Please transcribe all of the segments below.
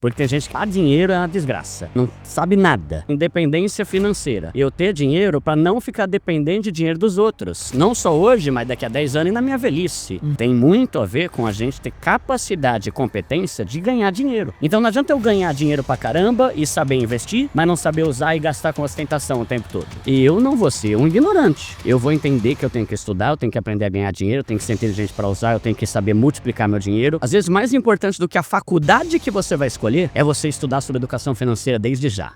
Porque tem gente que dinheiro é uma desgraça, não sabe nada. Independência financeira. Eu ter dinheiro pra não ficar dependente de dinheiro dos outros. Não só hoje, mas daqui a 10 anos e na minha velhice. Tem muito a ver com a gente ter capacidade e competência de ganhar dinheiro. Então não adianta eu ganhar dinheiro pra caramba e saber investir, mas não saber usar e gastar com ostentação o tempo todo. E eu não vou ser um ignorante. Eu vou entender que eu tenho que estudar, eu tenho que aprender a ganhar dinheiro, eu tenho que ser inteligente pra usar, eu tenho que saber multiplicar meu dinheiro. Às vezes mais importante do que a faculdade que você vai escolher é você estudar sobre educação financeira desde já.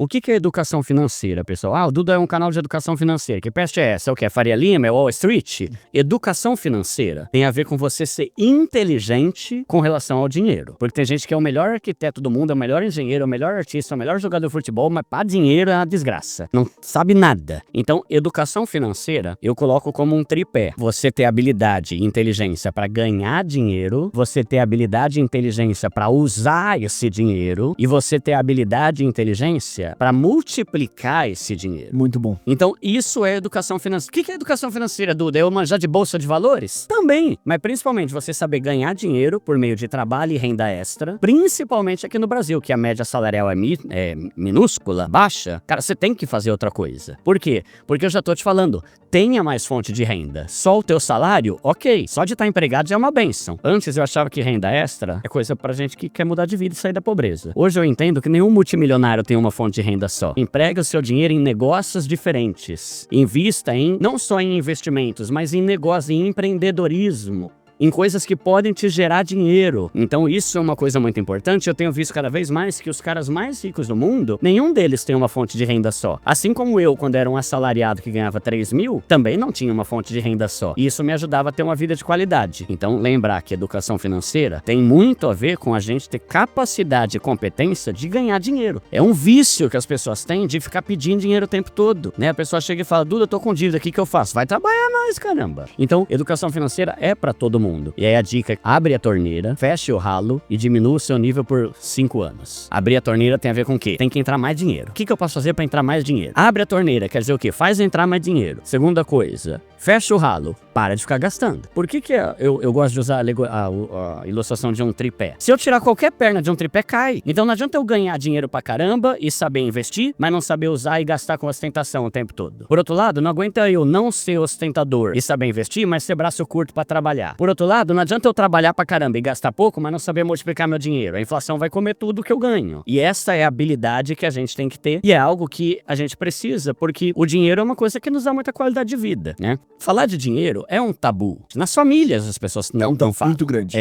O que é educação financeira, pessoal? O Duda é um canal de educação financeira. Que peste é essa? É o que? É Faria Lima? É Wall Street? Educação financeira tem a ver com você ser inteligente com relação ao dinheiro. Porque tem gente que é o melhor arquiteto do mundo, é o melhor engenheiro, é o melhor artista, é o melhor jogador de futebol, mas para dinheiro é uma desgraça. Não sabe nada. Então, educação financeira eu coloco como um tripé. Você ter habilidade e inteligência para ganhar dinheiro, você ter habilidade e inteligência para usar esse dinheiro, e você ter habilidade e inteligência para multiplicar esse dinheiro. Muito bom. Então, isso é educação financeira. O que é educação financeira, Duda? Eu manjar de bolsa de valores? Também. Mas principalmente você saber ganhar dinheiro por meio de trabalho e renda extra. Principalmente aqui no Brasil, que a média salarial é minúscula, baixa. Cara, você tem que fazer outra coisa. Por quê? Porque eu já tô te falando, tenha mais fonte de renda. Só o teu salário, ok. Só de estar empregado já é uma bênção. Antes eu achava que renda extra é coisa pra gente que quer mudar de vida e sair da pobreza. Hoje eu entendo que nenhum multimilionário tem uma fonte de renda só. Emprega o seu dinheiro em negócios diferentes. Invista não só em investimentos, mas em negócio, em empreendedorismo. Em coisas que podem te gerar dinheiro. Então isso é uma coisa muito importante. Eu tenho visto cada vez mais que os caras mais ricos do mundo, nenhum deles tem uma fonte de renda só. Assim como eu, quando era um assalariado que ganhava 3 mil, também não tinha uma fonte de renda só. E isso me ajudava a ter uma vida de qualidade. Então lembrar que educação financeira tem muito a ver com a gente ter capacidade e competência de ganhar dinheiro. É um vício que as pessoas têm de ficar pedindo dinheiro o tempo todo, né? A pessoa chega e fala, Duda, eu tô com dívida, o que eu faço? Vai trabalhar mais, caramba. Então, educação financeira é pra todo mundo. E aí a dica, abre a torneira, feche o ralo e diminua o seu nível por 5 anos. Abrir a torneira tem a ver com o quê? Tem que entrar mais dinheiro. O que eu posso fazer para entrar mais dinheiro? Abre a torneira, quer dizer o quê? Faz entrar mais dinheiro. Segunda coisa, fecha o ralo, para de ficar gastando. Por que eu gosto de usar a ilustração de um tripé? Se eu tirar qualquer perna de um tripé, cai. Então não adianta eu ganhar dinheiro pra caramba e saber investir, mas não saber usar e gastar com ostentação o tempo todo. Por outro lado, não aguenta eu não ser ostentador e saber investir, mas ser braço curto pra trabalhar. Por outro lado, não adianta eu trabalhar pra caramba e gastar pouco, mas não saber multiplicar meu dinheiro. A inflação vai comer tudo que eu ganho. E essa é a habilidade que a gente tem que ter. E é algo que a gente precisa, porque o dinheiro é uma coisa que nos dá muita qualidade de vida, né? Falar de dinheiro é um tabu. Nas famílias as pessoas não tão falam. Muito grande.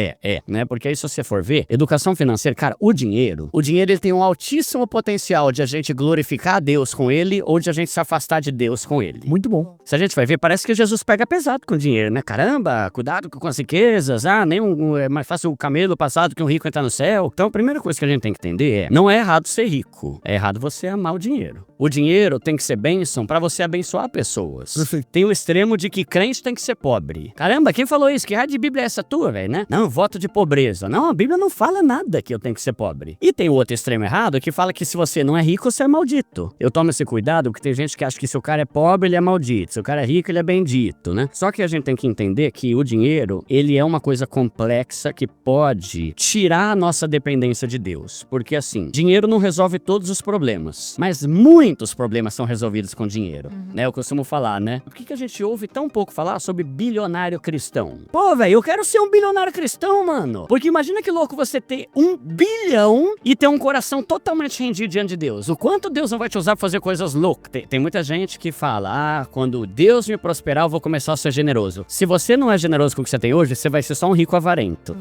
Né? Porque aí se você for ver, educação financeira, cara, o dinheiro ele tem um altíssimo potencial de a gente glorificar a Deus com ele ou de a gente se afastar de Deus com ele. Muito bom. Se a gente vai ver, parece que Jesus pega pesado com o dinheiro, né? Caramba, cuidado com as riquezas, é mais fácil o camelo passar do que um rico entrar no céu. Então a primeira coisa que a gente tem que entender é, não é errado ser rico, é errado você amar o dinheiro. O dinheiro tem que ser bênção pra você abençoar pessoas. Perfeito. Tem o extremo de que crente tem que ser pobre. Caramba, quem falou isso? Que raio de Bíblia é essa tua, velho, né? Não, voto de pobreza. Não, a Bíblia não fala nada que eu tenho que ser pobre. E tem o outro extremo errado que fala que se você não é rico, você é maldito. Eu tomo esse cuidado porque tem gente que acha que se o cara é pobre, ele é maldito. Se o cara é rico, ele é bendito, né? Só que a gente tem que entender que o dinheiro, ele é uma coisa complexa que pode tirar a nossa dependência de Deus. Porque assim, dinheiro não resolve todos os problemas, mas muitos problemas são resolvidos com dinheiro, né? Eu costumo falar, né? Por que a gente ouve tão pouco falar sobre bilionário cristão? Pô, velho, eu quero ser um bilionário cristão, mano. Porque imagina que louco você ter 1 bilhão e ter um coração totalmente rendido diante de Deus. O quanto Deus não vai te usar pra fazer coisas loucas. Tem muita gente que fala, quando Deus me prosperar, eu vou começar a ser generoso. Se você não é generoso com o que você tem hoje, você vai ser só um rico avarento,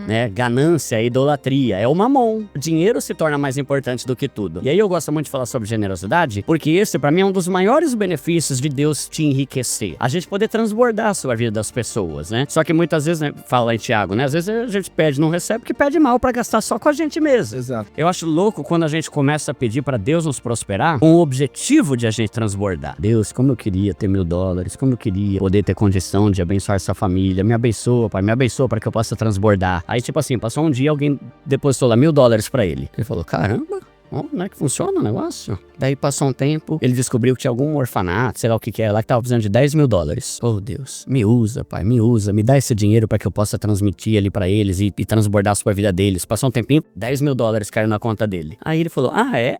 né? Ganância, idolatria, é o mamon. O dinheiro se torna mais importante do que tudo. E aí eu gosto muito de falar sobre generosidade, porque esse pra mim é um dos maiores benefícios de Deus te enriquecer. A gente poder transbordar a sua vida das pessoas, né? Só que muitas vezes, né, fala em Tiago, né? Às vezes a gente pede, não recebe, porque pede mal pra gastar só com a gente mesmo. Exato. Eu acho louco quando a gente começa a pedir pra Deus nos prosperar com o objetivo de a gente transbordar. Deus, como eu queria ter $1.000, como eu queria poder ter condição de abençoar essa família. Me abençoa, pai, me abençoa pra que eu possa transbordar. Aí, tipo assim, passou um dia, alguém depositou lá $1.000 pra ele. Ele falou, caramba, Ó, não é que funciona o negócio? Daí passou um tempo, ele descobriu que tinha algum orfanato, sei lá o que é, lá que tava precisando de $10 mil. Oh, Deus, me usa, pai, me usa, me dá esse dinheiro pra que eu possa transmitir ali pra eles e transbordar sobre a vida deles. Passou um tempinho, $10 mil caiu na conta dele. Aí ele falou, é?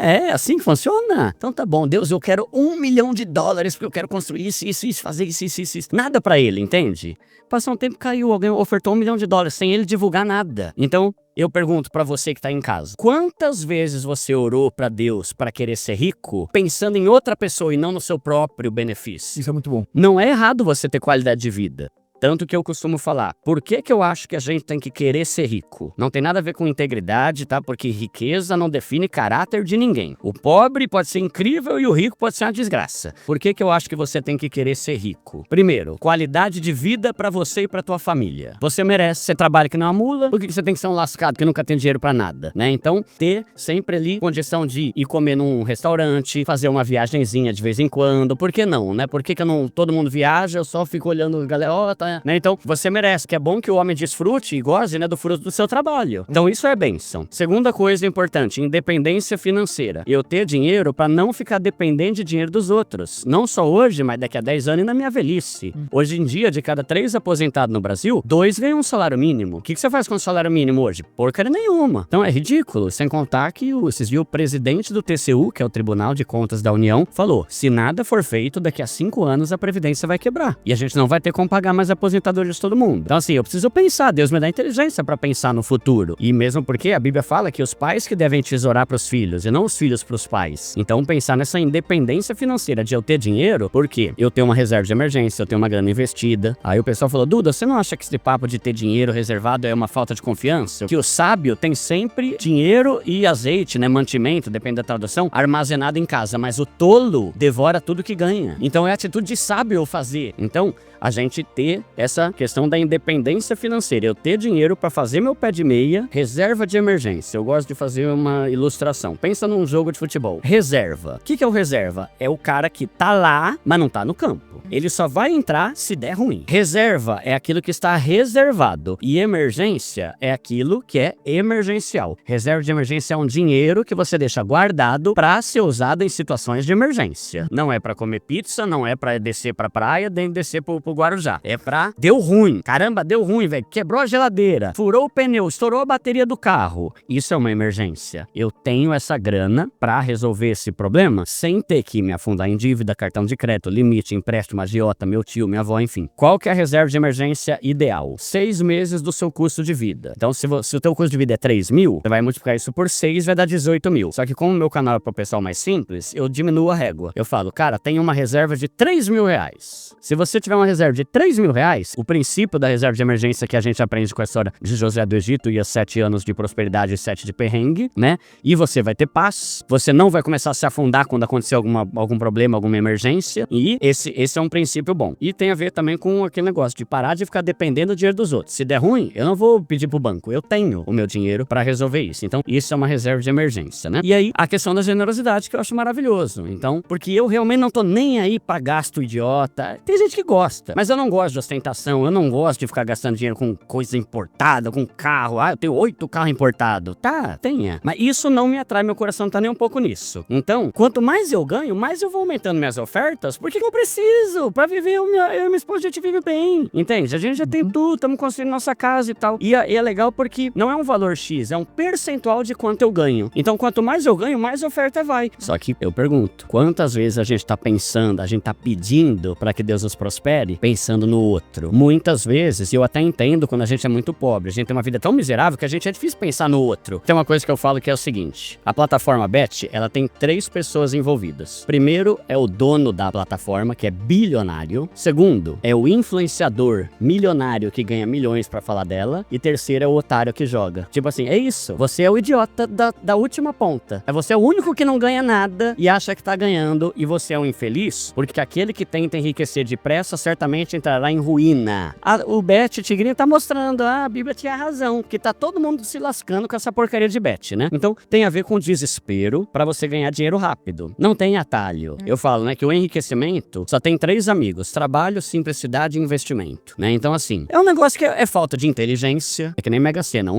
É assim que funciona? Então tá bom, Deus, eu quero $1 milhão porque eu quero construir isso, fazer isso. Nada pra ele, entende? Passou um tempo, caiu, alguém ofertou $1 milhão sem ele divulgar nada. Então, eu pergunto pra você que tá em casa, quantas vezes você orou pra Deus pra querer ser rico, pensando em outra pessoa e não no seu próprio benefício? Isso é muito bom. Não é errado você ter qualidade de vida. Tanto que eu costumo falar, por que eu acho que a gente tem que querer ser rico? Não tem nada a ver com integridade, tá? Porque riqueza não define caráter de ninguém. O pobre pode ser incrível e o rico pode ser uma desgraça. Por que eu acho que você tem que querer ser rico? Primeiro, qualidade de vida pra você e pra tua família. Você merece, você trabalha que não é uma mula, por que você tem que ser um lascado que nunca tem dinheiro pra nada, né? Então, ter sempre ali condição de ir comer num restaurante, fazer uma viagenzinha de vez em quando, por que não, né? Por que todo mundo viaja, eu só fico olhando, galera, ó, tá, né? Então, você merece, que é bom que o homem desfrute e goze, né, do fruto do seu trabalho. Então, isso é bênção. Segunda coisa importante, independência financeira. Eu ter dinheiro pra não ficar dependente de dinheiro dos outros. Não só hoje, mas daqui a 10 anos e na minha velhice. Hoje em dia, de cada 3 aposentados no Brasil, 2 ganham um salário mínimo. O que você faz com o salário mínimo hoje? Porcaria nenhuma. Então, é ridículo. Sem contar que esses dias o presidente do TCU, que é o Tribunal de Contas da União, falou, se nada for feito, daqui a 5 anos a Previdência vai quebrar. E a gente não vai ter como pagar mais aposentadoria de todo mundo. Então assim, eu preciso pensar, Deus me dá inteligência pra pensar no futuro. E mesmo porque a Bíblia fala que os pais que devem tesourar pros filhos e não os filhos pros pais. Então pensar nessa independência financeira de eu ter dinheiro, porque eu tenho uma reserva de emergência, eu tenho uma grana investida. Aí o pessoal falou, Duda, você não acha que esse papo de ter dinheiro reservado é uma falta de confiança? Que o sábio tem sempre dinheiro e azeite, né, mantimento, depende da tradução, armazenado em casa, mas o tolo devora tudo que ganha. Então é atitude de sábio fazer. Então, a gente ter essa questão da independência financeira, eu ter dinheiro pra fazer meu pé de meia, reserva de emergência. Eu gosto de fazer uma ilustração. Pensa num jogo de futebol. Reserva. O que é o reserva? É o cara que tá lá, mas não tá no campo. Ele só vai entrar se der ruim. Reserva é aquilo que está reservado. E emergência é aquilo que é emergencial. Reserva de emergência é um dinheiro que você deixa guardado pra ser usado em situações de emergência. Não é pra comer pizza, não é pra descer pra praia, nem descer pro Guarujá. É pra... Deu ruim. Caramba, deu ruim, velho. Quebrou a geladeira. Furou o pneu. Estourou a bateria do carro. Isso é uma emergência. Eu tenho essa grana pra resolver esse problema sem ter que me afundar em dívida, cartão de crédito, limite, empréstimo, agiota, meu tio, minha avó, enfim. Qual que é a reserva de emergência ideal? 6 meses do seu custo de vida. Então, se o teu custo de vida é 3 mil, você vai multiplicar isso por 6, vai dar 18 mil. Só que como o meu canal é pro pessoal mais simples, eu diminuo a régua. Eu falo, cara, tem uma reserva de 3 mil reais. Se você tiver uma reserva de 3 mil reais, o princípio da reserva de emergência que a gente aprende com a história de José do Egito e as 7 anos de prosperidade e 7 de perrengue, né? E você vai ter paz, você não vai começar a se afundar quando acontecer algum problema, alguma emergência, e esse é um princípio bom. E tem a ver também com aquele negócio de parar de ficar dependendo do dinheiro dos outros. Se der ruim, eu não vou pedir pro banco, eu tenho o meu dinheiro pra resolver isso. Então, isso é uma reserva de emergência, né? E aí, a questão da generosidade, que eu acho maravilhoso. Então, porque eu realmente não tô nem aí pra gasto idiota. Tem gente que gosta, mas eu não gosto de ostentação, eu não gosto de ficar gastando dinheiro com coisa importada, com carro. Ah, eu tenho 8 carros importados. Tá, tenha. Mas isso não me atrai, meu coração não tá nem um pouco nisso. Então, quanto mais eu ganho, mais eu vou aumentando minhas ofertas, porque eu preciso, pra viver, eu e minha esposa, a gente vive bem. Entende? A gente já tem tudo, estamos construindo nossa casa e tal. E é legal porque não é um valor X, é um percentual de quanto eu ganho. Então, quanto mais eu ganho, mais oferta vai. Só que eu pergunto, quantas vezes a gente tá pensando, a gente tá pedindo pra que Deus nos prospere, pensando no outro? Muitas vezes, e eu até entendo quando a gente é muito pobre, a gente tem uma vida tão miserável que a gente é difícil pensar no outro. Tem uma coisa que eu falo que é o seguinte, a plataforma Bet, ela tem 3 pessoas envolvidas. Primeiro é o dono da plataforma, que é bilionário. Segundo, é o influenciador milionário que ganha milhões pra falar dela. E terceiro é o otário que joga. Tipo assim, é isso. Você é o idiota da última ponta. É você é o único que não ganha nada e acha que tá ganhando. E você é um infeliz, porque aquele que tenta enriquecer depressa, certamente certamente entrará em ruína. O Bet Tigrinho tá mostrando, a Bíblia tinha razão, que tá todo mundo se lascando com essa porcaria de bet, né? Então, tem a ver com desespero pra você ganhar dinheiro rápido. Não tem atalho. Eu falo, né, que o enriquecimento só tem 3 amigos: trabalho, simplicidade e investimento, né? Então, assim, é um negócio que é falta de inteligência. É que nem Mega Sena.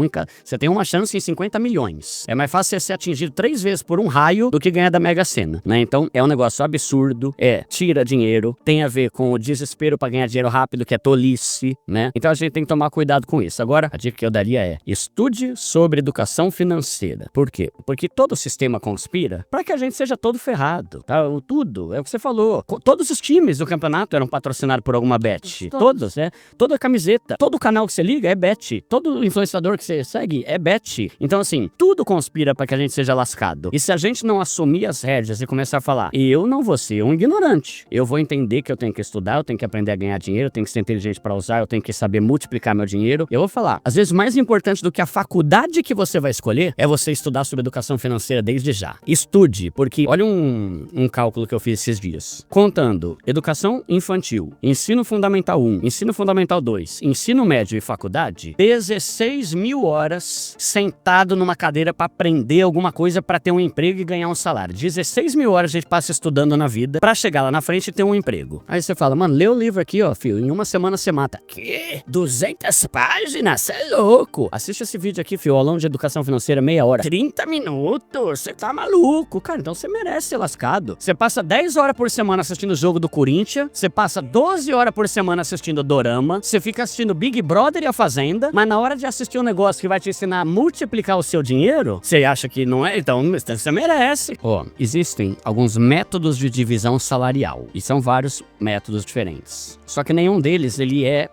Você tem uma chance em 50 milhões. É mais fácil você ser atingido 3 vezes por um raio do que ganhar da Mega Sena, né? Então, é um negócio absurdo. Tira dinheiro. Tem a ver com o desespero pra ganhar dinheiro rápido, que é tolice, né? Então, a gente tem que tomar cuidado com isso. Agora, a dica que eu daria é: estude sobre educação financeira. Por quê? Porque todo o sistema conspira pra que a gente seja todo ferrado, tá? Tudo, é o que você falou. Todos os times do campeonato eram patrocinados por alguma bet. Todos, né? Toda camiseta, todo canal que você liga é bet. Todo influenciador que você segue é bet. Então, assim, tudo conspira pra que a gente seja lascado. E se a gente não assumir as rédeas e começar a falar, eu não vou ser um ignorante, eu vou entender que eu tenho que estudar, eu tenho que aprender a ganhar dinheiro, eu tenho que ser inteligente pra usar, eu tenho que saber multiplicar meu dinheiro. Eu vou falar, às vezes mais importante do que a faculdade que você vai escolher é você estudar sobre educação financeira desde já. Estude, porque olha um cálculo que eu fiz esses dias. Contando educação infantil, ensino fundamental 1, ensino fundamental 2, ensino médio e faculdade, 16 mil horas sentado numa cadeira pra aprender alguma coisa pra ter um emprego e ganhar um salário. 16 mil horas a gente passa estudando na vida pra chegar lá na frente e ter um emprego. Aí você fala, mano, lê o livro aqui, ó, filho, em uma semana você mata. Que? 200 páginas? Você é louco? Assiste esse vídeo aqui, filho, aulão de educação financeira, meia hora. 30 minutos? Você tá maluco, cara, então você merece ser lascado. Você passa 10 horas por semana assistindo o jogo do Corinthians, você passa 12 horas por semana assistindo Dorama, você fica assistindo Big Brother e A Fazenda, mas na hora de assistir um negócio que vai te ensinar a multiplicar o seu dinheiro, você acha que não é? Então você merece. Ó, existem alguns métodos de divisão salarial, e são vários métodos diferentes. Só que nenhum deles, ele é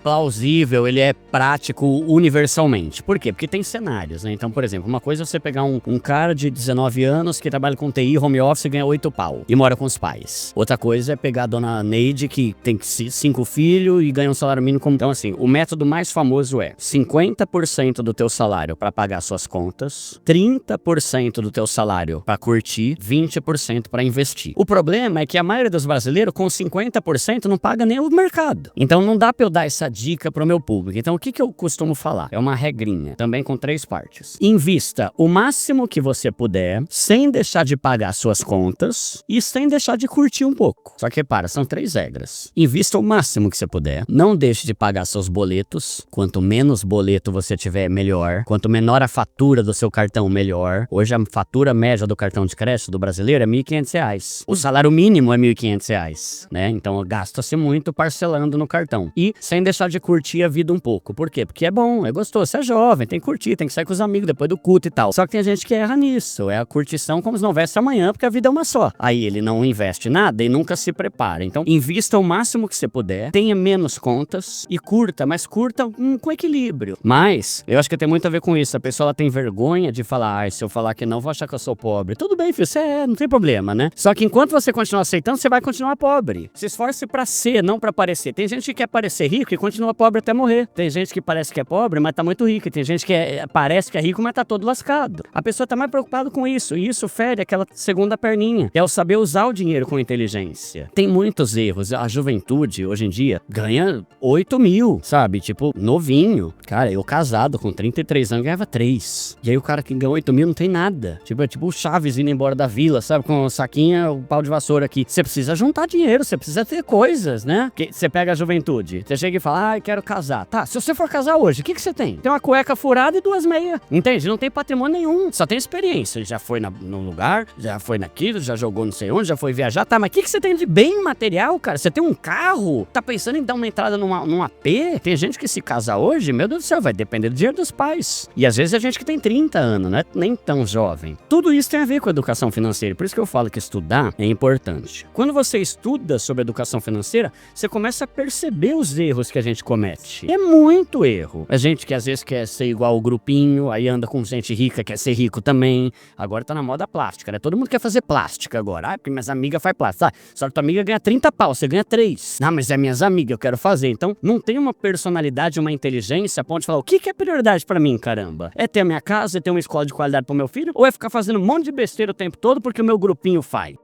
plausível, ele é prático universalmente. Por quê? Porque tem cenários, né? Então, por exemplo, uma coisa é você pegar um cara de 19 anos que trabalha com TI, home office e ganha 8 pau e mora com os pais. Outra coisa é pegar a dona Neide, que tem 5 filhos e ganha um salário mínimo como... Então, assim, o método mais famoso é 50% do teu salário para pagar suas contas, 30% do teu salário para curtir, 20% para investir. O problema é que a maioria dos brasileiros, com 50%, não paga nem o mercado. Então, não dá pra eu dar essa dica pro meu público. Então, o que eu costumo falar? É uma regrinha, também com 3 partes. Invista o máximo que você puder, sem deixar de pagar suas contas e sem deixar de curtir um pouco. Só que, repara, são 3 regras. Invista o máximo que você puder. Não deixe de pagar seus boletos. Quanto menos boleto você tiver, melhor. Quanto menor a fatura do seu cartão, melhor. Hoje, a fatura média do cartão de crédito do brasileiro é R$ 1.500. O salário mínimo é R$ 1.500, né? Então, gasta-se muito parcelando no cartão. E sem deixar de curtir a vida um pouco. Por quê? Porque é bom, é gostoso, você é jovem, tem que curtir, tem que sair com os amigos depois do culto e tal. Só que tem gente que erra nisso. É a curtição como se não houvesse amanhã, porque a vida é uma só. Aí ele não investe nada e nunca se prepara. Então, invista o máximo que você puder, tenha menos contas e curta, mas curta com equilíbrio. Mas, eu acho que tem muito a ver com isso. A pessoa ela tem vergonha de falar, se eu falar que não, vou achar que eu sou pobre. Tudo bem, filho, não tem problema, né? Só que enquanto você continuar aceitando, você vai continuar pobre. Se esforce pra ser, não pra parecer. Tem gente que quer parecer rico e continua pobre até morrer. Tem gente que parece que é pobre, mas tá muito rica. Tem gente que parece que é rico, mas tá todo lascado. A pessoa tá mais preocupada com isso. E isso fere aquela segunda perninha. É o saber usar o dinheiro com inteligência. Tem muitos erros. A juventude, hoje em dia, ganha 8 mil, sabe? Tipo, novinho. Cara, eu casado com 33 anos, ganhava 3. E aí o cara que ganha 8 mil não tem nada. Tipo, é tipo o Chaves indo embora da vila, sabe? Com o saquinho, o pau de vassoura aqui. Você precisa juntar dinheiro, você precisa ter coisas, né? Que você pega a juventude. Você chega e fala, quero casar. Tá, se você for casar hoje, o que você tem? Tem uma cueca furada e 2 meias. Entende? Não tem patrimônio nenhum. Só tem experiência. Já foi num lugar, já foi naquilo, já jogou não sei onde, já foi viajar. Tá, mas o que você tem de bem material, cara? Você tem um carro? Tá pensando em dar uma entrada num AP? Tem gente que se casa hoje, meu Deus do céu, vai depender do dinheiro dos pais. E às vezes é gente que tem 30 anos, não é nem tão jovem. Tudo isso tem a ver com a educação financeira. Por isso que eu falo que estudar é importante. Quando você estuda sobre educação financeira, você começa a perceber os erros que a gente comete. É muito erro. A gente que às vezes quer ser igual o grupinho, aí anda com gente rica, quer ser rico também. Agora tá na moda plástica, né? Todo mundo quer fazer plástica agora. Porque minhas amigas fazem plástica. Só que tua amiga ganha 30 pau, você ganha 3. Não, mas é minhas amigas, eu quero fazer. Então, não tem uma personalidade, uma inteligência a ponto de falar, o que é prioridade pra mim, caramba? É ter a minha casa, é ter uma escola de qualidade pro meu filho? Ou é ficar fazendo um monte de besteira o tempo todo porque o meu grupinho faz?